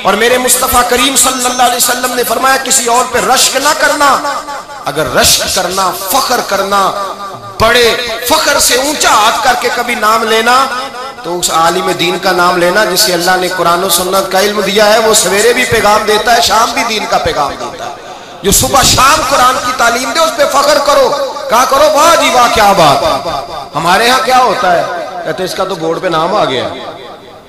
اور میرے مصطفیٰ کریم صلی اللہ علیہ وسلم نے فرمایا کسی اور پہ رشک نہ کرنا. اگر رشک کرنا، فخر کرنا، بڑے فخر سے اونچا ہاتھ کر کے کبھی نام لینا، تو اس عالم دین کا نام لینا جس سے اللہ نے قرآن و سنت کا علم دیا ہے. وہ سویرے بھی پیغام دیتا ہے، شام بھی دین کا پیغام دیتا ہے. جو صبح شام قرآن کی تعلیم دے اس پہ فخر کرو، کہا کرو واہ جی واہ کیا بات ہے. ہمارے ہاں کیا ہوتا ہے، کہتے اس کا تو بورڈ پہ نام آ گیا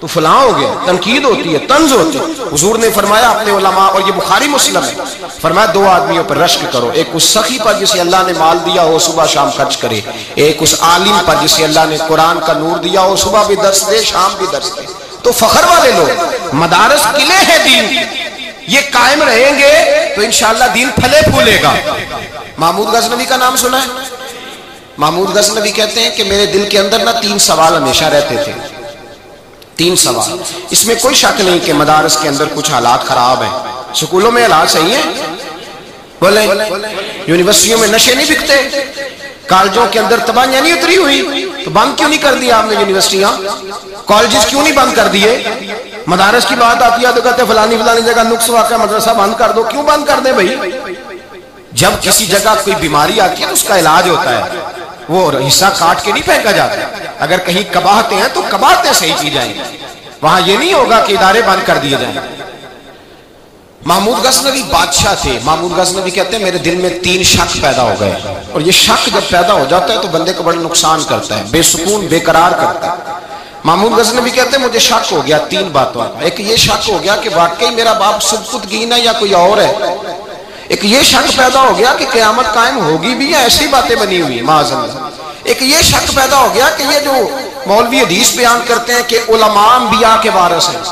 تو فلاں ہو گیا. تنقید ہوتی ہے، طنز ہوتی ہے. حضور نے فرمایا اپنے علماء، اور یہ بخاری مسلم ہے، فرمایا دو آدمیوں پر رشک کرو. ایک اس سخی پر جسے اللہ نے مال دیا ہو صبح شام خرچ کرے، ایک اس عالم پر جسے اللہ نے قرآن کا نور دیا ہو صبح بھی درس دے شام بھی درس دے. تو فخر والے لوگ، مدارس قلعے ہیں دین، یہ قائم رہیں گے تو انشاءاللہ دین پھلے پھولے گا. محمود غزنوی کا نام سنا ہے؟ محمود غزنوی کہتے ہیں کہ میرے دل کے اندر نا 3 سوال ہمیشہ رہتے تھے. 3 سوال. اس میں کوئی شک نہیں کہ مدارس کے اندر کچھ حالات خراب ہیں، سکولوں میں حالات صحیح ہیں. بولیں یونیورسٹیوں میں نشے نہیں بکتے، کالجوں کے اندر تباہیاں نہیں اتری ہوئی، تو بند کیوں نہیں کر دیا آپ نے یونیورسٹیاں؟ کالجز کیوں نہیں بند کر دیے؟ مدارس کی بات آتی ہے تو کہتے ہیں فلانی جگہ نقص واقع مدرسہ بند کر دو. کیوں بند کر دیں بھائی؟ جب کسی جگہ کوئی بیماری آتی ہے تو اس کا علاج ہوتا ہے، وہ حصہ کاٹ کے نہیں پھینکا جاتا. اگر کہیں قباحتیں ہیں تو قباحتیں صحیح کی جائیں گی، وہاں یہ نہیں ہوگا کہ ادارے بند کر دیے جائیں. محمود غزنوی بادشاہ تھے. محمود غزنوی کہتے ہیں میرے دل میں 3 شک پیدا ہو گئے، اور یہ شک جب پیدا ہو جاتا ہے تو بندے کو بڑا نقصان کرتا ہے، بے سکون بے قرار کرتا ہے. محمود غزنوی کہتے ہیں مجھے شک ہو گیا 3 باتوں کا. ایک یہ شک ہو گیا کہ واقعی میرا باپ سبکتگین ہے یا کوئی اور ہے. ایک یہ شک پیدا ہو گیا کہ قیامت قائم ہوگی بھی یا ایسی باتیں بنی ہوئی معاذ اللہ. ایک یہ شک پیدا ہو گیا کہ یہ جو مولوی حدیث بیان کرتے ہیں کہ علماء انبیاء کے وارث ہیں،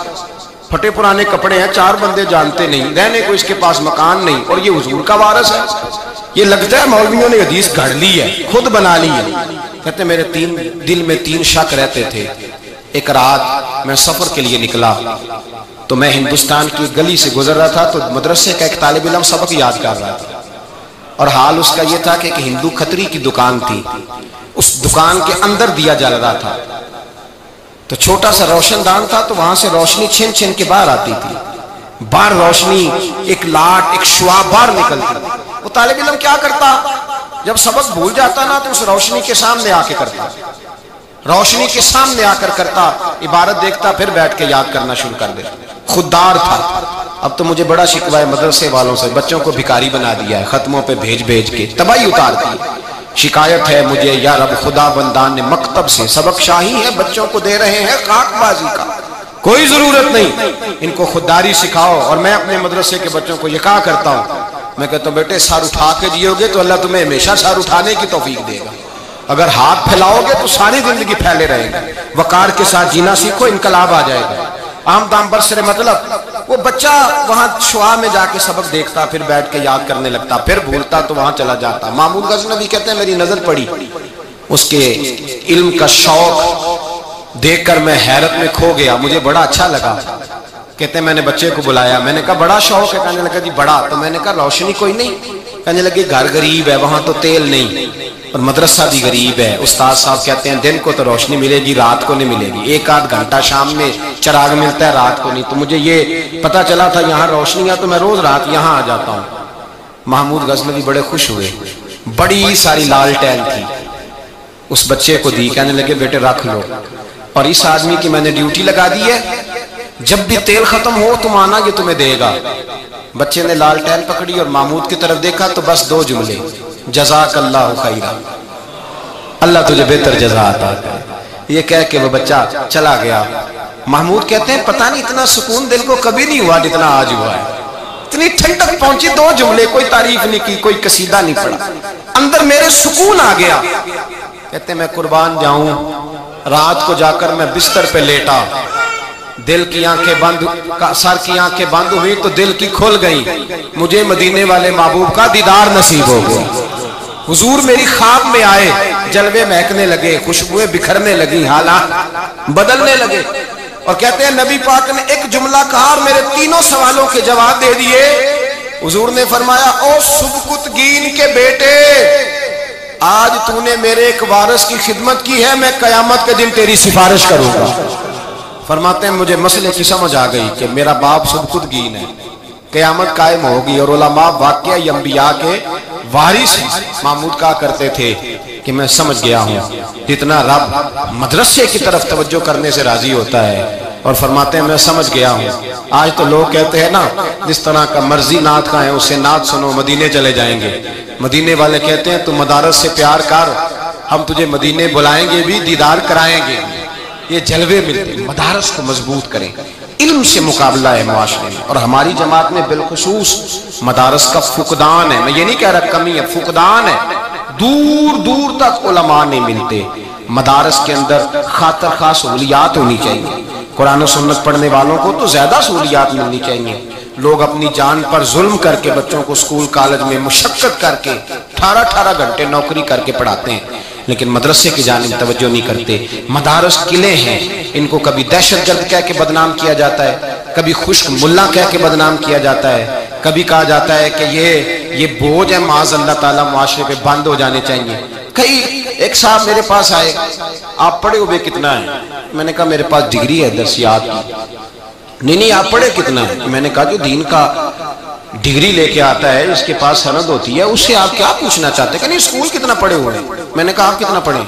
پھٹے پرانے کپڑے ہیں، 4 بندے جانتے نہیں، رہنے کو اس کے پاس مکان نہیں، اور یہ حضور کا وارث ہے. یہ لگتا ہے مولویوں نے حدیث گھڑ لی ہے، خود بنا لی ہے. کہتے ہیں میرے دل میں 3 شک رہتے تھے. ایک رات میں سفر کے لیے نکلا تو میں ہندوستان کی گلی سے گزر رہا تھا، تو مدرسے کا ایک طالب علم سبق یاد کر رہا تھا، اور حال اس کا یہ تھا کہ ایک ہندو کھتری کی دکان تھی. اس دکان کے اندر دیا جل رہا تھا، تو چھوٹا سا روشن دان تھا، تو وہاں سے روشنی چھن چھن کے باہر آتی تھی. باہر روشنی، ایک لاٹ، ایک شعاع باہر نکلتی. وہ طالب علم کیا کرتا، جب سبق بھول جاتا نا تو اس روشنی کے سامنے آ کے کرتا، روشنی کے سامنے آ کر کرتا، عبارت دیکھتا، پھر بیٹھ کے یاد کرنا شروع کر دیتا. خوددار تھا. اب تو مجھے بڑا شکوہ ہے مدرسے والوں سے، بچوں کو بھکاری بنا دیا ہے، ختموں پہ بھیج کے تباہی اتار دی. شکایت ہے مجھے یا رب خدا بندان نے مکتب سے سبق شاہی ہے بچوں کو دے رہے ہیں خاک بازی کا، کوئی ضرورت نہیں، ان کو خودداری سکھاؤ. اور میں اپنے مدرسے کے بچوں کو یہ کہا کرتا ہوں، میں کہتا ہوں بیٹے سر اٹھا کے جیو گے تو اللہ تمہیں ہمیشہ سر اٹھانے کی توفیق دے گا. اگر ہاتھ پھیلاؤ گے تو ساری زندگی پھیلے رہے گا. وقار کے ساتھ جینا سیکھو، انقلاب آ جائے گا. عام دام برسر مطلب وہ بچہ وہاں شعاع میں جا کے سبق دیکھتا، پھر بیٹھ کے یاد کرنے لگتا، پھر بھولتا تو وہاں چلا جاتا. محمود غزنوی کہتے ہیں میری نظر پڑی، اس کے علم کا شوق دیکھ کر میں حیرت میں کھو گیا، مجھے بڑا اچھا لگا. کہتے ہیں میں نے بچے کو بلایا، میں نے کہا بڑا شوق ہے؟ کہنے لگا جی بڑا. تو میں نے کہا روشنی کوئی نہیں؟ کہنے لگے گھر غریب ہے، وہاں تو تیل نہیں، اور مدرسہ بھی غریب ہے. استاد صاحب کہتے ہیں دن کو تو روشنی ملے گی، رات کو نہیں ملے گی. 1-8 گھنٹہ شام میں چراغ ملتا ہے، رات کو نہیں. تو مجھے یہ پتا چلا تھا یہاں روشنی ہے تو میں روز رات یہاں آ جاتا ہوں. محمود غزنوی بڑے خوش ہوئے. بڑی ساری لالٹین تھی، اس بچے کو دی. کہنے لگے بیٹے رکھ لو، اور اس آدمی کی میں نے ڈیوٹی لگا دی ہے، جب بھی تیل ختم ہو تم آنا، یہ تمہیں دے گا. بچے نے لالٹین پکڑی اور محمود کی طرف دیکھا تو بس 2 جملے، جزاک اللہ خیرہ، اللہ تجھے بہتر جزا عطا کرے. یہ کہہ کے وہ بچہ چلا گیا. محمود کہتے ہیں پتہ نہیں اتنا سکون دل کو کبھی نہیں ہوا جتنا آج ہوا ہے. اتنی ٹھنڈک پہنچی، 2 جملے، کوئی تعریف نہیں کی، کوئی قصیدہ نہیں پڑھا، اندر میرے سکون آ گیا. کہتے ہیں میں قربان جاؤں، رات کو جا کر میں بستر پہ لیٹا، دل کی آنکھیں بند، سر کی آنکھیں بند ہوئی تو دل کی کھل گئی. مجھے مدینے والے محبوب کا دیدار نصیب ہو گیا. حضور میری خواب میں آئے، جلوے مہکنے لگے، خوشبوئیں بکھرنے لگی، حالات بدلنے لگے. اور کہتے ہیں نبی پاک نے ایک جملہ کہا اور میرے 3 سوالوں کے جواب دے دیے. حضور نے فرمایا او سبکتگین کے بیٹے، آج تو نے میرے ایک وارث کی خدمت کی ہے، میں قیامت کے دن تیری سفارش کروں گا. فرماتے ہیں مجھے مسئلے کی سمجھ آ گئی کہ میرا باپ سبکتگین ہے، قیامت قائم ہوگی اور علماء واقعہ انبیاء کے وارث ہیں۔ محمود کہا کرتے تھے کہ میں سمجھ گیا ہوں جتنا رب مدرسے کی طرف توجہ کرنے سے راضی ہوتا ہے، اور فرماتے ہیں میں سمجھ گیا ہوں۔ آج تو لوگ کہتے ہیں نا جس طرح کا مرضی نعت کا ہے اس سے نعت سنو مدینے چلے جائیں گے۔ مدینے والے کہتے ہیں تو مدارس سے پیار کر، ہم تجھے مدینے بلائیں گے بھی، دیدار کرائیں گے۔ یہ جلوے ملتے ہیں، مدارس کو مضبوط کریں۔ علم سے مقابلہ ہے معاشرے میں، اور ہماری جماعت میں بالخصوص مدارس کا فقدان ہے۔ میں یہ نہیں کہہ رہا کمی ہے، فقدان ہے۔ دور دور تک علماء نہیں ملتے۔ مدارس کے اندر خاطر خواہ سہولیات ہونی چاہیے۔ قرآن و سنت پڑھنے والوں کو تو زیادہ سہولیات ملنی چاہیے۔ لوگ اپنی جان پر ظلم کر کے بچوں کو اسکول کالج میں مشقت کر کے 18 گھنٹے نوکری کر کے پڑھاتے ہیں، لیکن مدرسے کی جانب توجہ نہیں کرتے۔ مدارس قلعے ہیں، ان کو کبھی دہشت گرد کہہ کے بدنام کیا جاتا ہے، کبھی خشک ملا کہہ کے بدنام کیا جاتا ہے، کبھی کہا جاتا ہے کہ یہ بوجھ ہے، معاذ اللہ تعالیٰ معاشرے پہ بند ہو جانے چاہیے۔ ایک صاحب میرے پاس آئے، آپ پڑھے ہوئے کتنا ہے؟ میں نے کہا میرے پاس ڈگری ہے درسیات کی۔ نہیں آپ پڑھے کتنا ہے؟ میں نے کہا جو دین کا ڈگری لے کے آتا ہے اس کے پاس سند ہوتی ہے، اس سے آپ کیا پوچھنا چاہتے ہیں کہ نہیں اسکول کتنا پڑھے ہوئے ہیں؟ میں نے کہا آپ کتنا پڑھے؟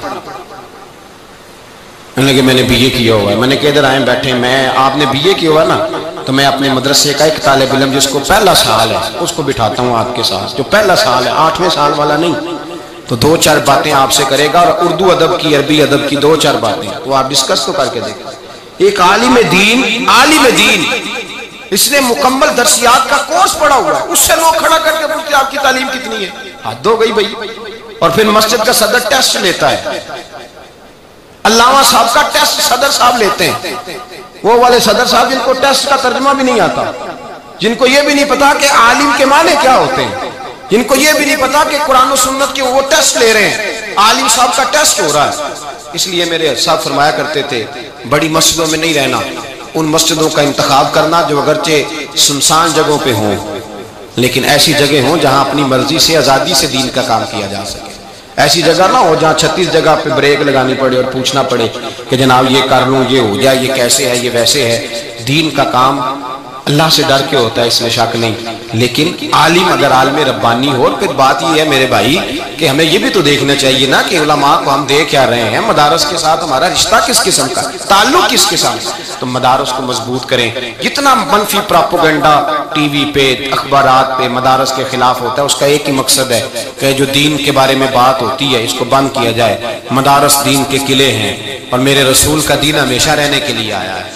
میں نے بی اے کیا ہوا ہے۔ میں نے کہا ادھر آئیں بیٹھے، آپ نے بی اے کیا ہوا نا تو میں اپنے مدرسے کا ایک طالب علم جس کو پہلا سال ہے اس کو بٹھاتا ہوں آپ کے ساتھ، جو پہلا سال ہے، 8ویں سال والا نہیں، تو 2-4 باتیں آپ سے کرے گا، اور اردو ادب کی عربی ادب کی 2-4 باتیں تو آپ ڈسکس تو کر کے دیکھیں۔ ایک عالم دین اس نے مکمل درسیات کا کورس پڑھا ہوا ہے، اس سے لوگ کھڑا کر کے پوچھتے آپ کی تعلیم کتنی ہے؟ حد ہو گئی بھائی۔ اور پھر مسجد کا صدر ٹیسٹ لیتا ہے، علامہ صاحب کا ٹیسٹ صدر صاحب لیتے ہیں، وہ والے صدر صاحب جن کو ٹیسٹ کا ترجمہ بھی نہیں آتا، جن کو یہ بھی نہیں پتا کہ عالم کے معنی کیا ہوتے ہیں، جن کو یہ بھی نہیں پتا کہ قرآن و سنت کے وہ ٹیسٹ لے رہے ہیں، عالم صاحب کا ٹیسٹ ہو رہا ہے۔ اس لیے میرے صاحب فرمایا کرتے تھے بڑی مسجدوں میں نہیں رہنا، ان مسجدوں کا انتخاب کرنا جو اگرچہ سنسان جگہوں پہ ہوں لیکن ایسی جگہ ہوں جہاں اپنی مرضی سے آزادی سے دین کا کام کیا جا سکے۔ ایسی جگہ نہ ہو جہاں 36 جگہ پہ بریک لگانی پڑے اور پوچھنا پڑے کہ جناب یہ کر لوں، یہ ہو جائے، یہ کیسے ہے، یہ ویسے ہے۔ دین کا کام اللہ سے ڈر کے ہوتا ہے، اس میں شک نہیں، لیکن عالم اگر عالم ربانی ہو، پھر بات یہ ہے میرے بھائی کہ ہمیں یہ بھی تو دیکھنا چاہیے نا کہ علماء کو ہم دے کیا رہے ہیں، مدارس کے ساتھ ہمارا رشتہ کس قسم کا، تعلق کس قسم کا۔ تو مدارس کو مضبوط کریں۔ جتنا منفی پراپوگنڈا ٹی وی پہ اخبارات پہ مدارس کے خلاف ہوتا ہے اس کا ایک ہی مقصد ہے کہ جو دین کے بارے میں بات ہوتی ہے اس کو بند کیا جائے۔ مدارس دین کے قلعے ہیں، اور میرے رسول کا دین ہمیشہ رہنے کے لیے آیا ہے۔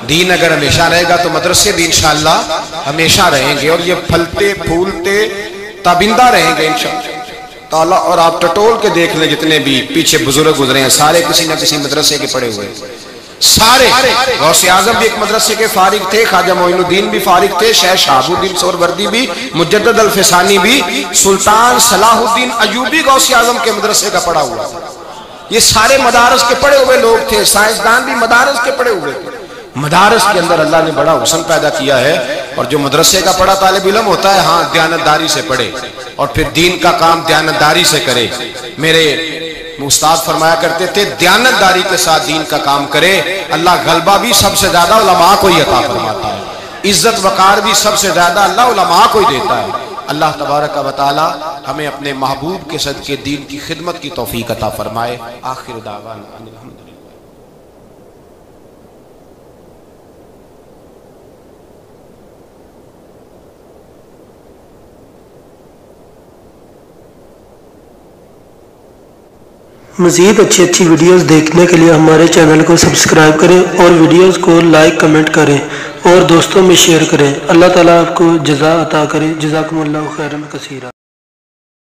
دین اگر ہمیشہ رہے گا تو مدرسے بھی انشاءاللہ ہمیشہ رہیں گے، اور یہ پھلتے پھولتے تابندہ رہیں گے انشاءاللہ۔ اور آپ ٹٹول کے دیکھ لیں جتنے بھی پیچھے بزرگ گزرے ہیں سارے کسی نہ کسی مدرسے کے پڑھے ہوئے، سارے۔ غوث اعظم بھی ایک مدرسے کے فارغ تھے، خواجہ معین الدین بھی فارغ تھے، شیخ شہاب الدین سہروردی بھی، مجدد الفسانی بھی، سلطان صلاح الدین ایوبی غوث اعظم کے مدرسے کا پڑھا ہوا۔ یہ سارے مدارس کے پڑھے ہوئے لوگ تھے، سائنسدان بھی مدارس کے پڑھے ہوئے تھے۔ مدارس کے اندر اللہ نے بڑا حسن پیدا کیا ہے، اور جو مدرسے کا پڑھا طالب علم ہوتا ہے ہاں دیانتداری سے پڑھے اور پھر دین کا کام دیانتداری سے کرے۔ میرے استاد فرمایا کرتے تھے دیانتداری کے ساتھ دین کا کام کرے، اللہ غلبہ بھی سب سے زیادہ علماء کو ہی عطا فرماتا ہے، عزت وقار بھی سب سے زیادہ اللہ علماء کو ہی دیتا ہے۔ اللہ تبارک و تعالی ہمیں اپنے محبوب کے صدقے دین کی خدمت کی توفیق عطا فرمائے۔ آخر دعوانا مزید اچھی ویڈیوز دیکھنے کے لیے ہمارے چینل کو سبسکرائب کریں اور ویڈیوز کو لائک کمنٹ کریں اور دوستوں میں شیئر کریں۔ اللہ تعالیٰ آپ کو جزا عطا کرے۔ جزاکم اللہ خیرا کثیرا۔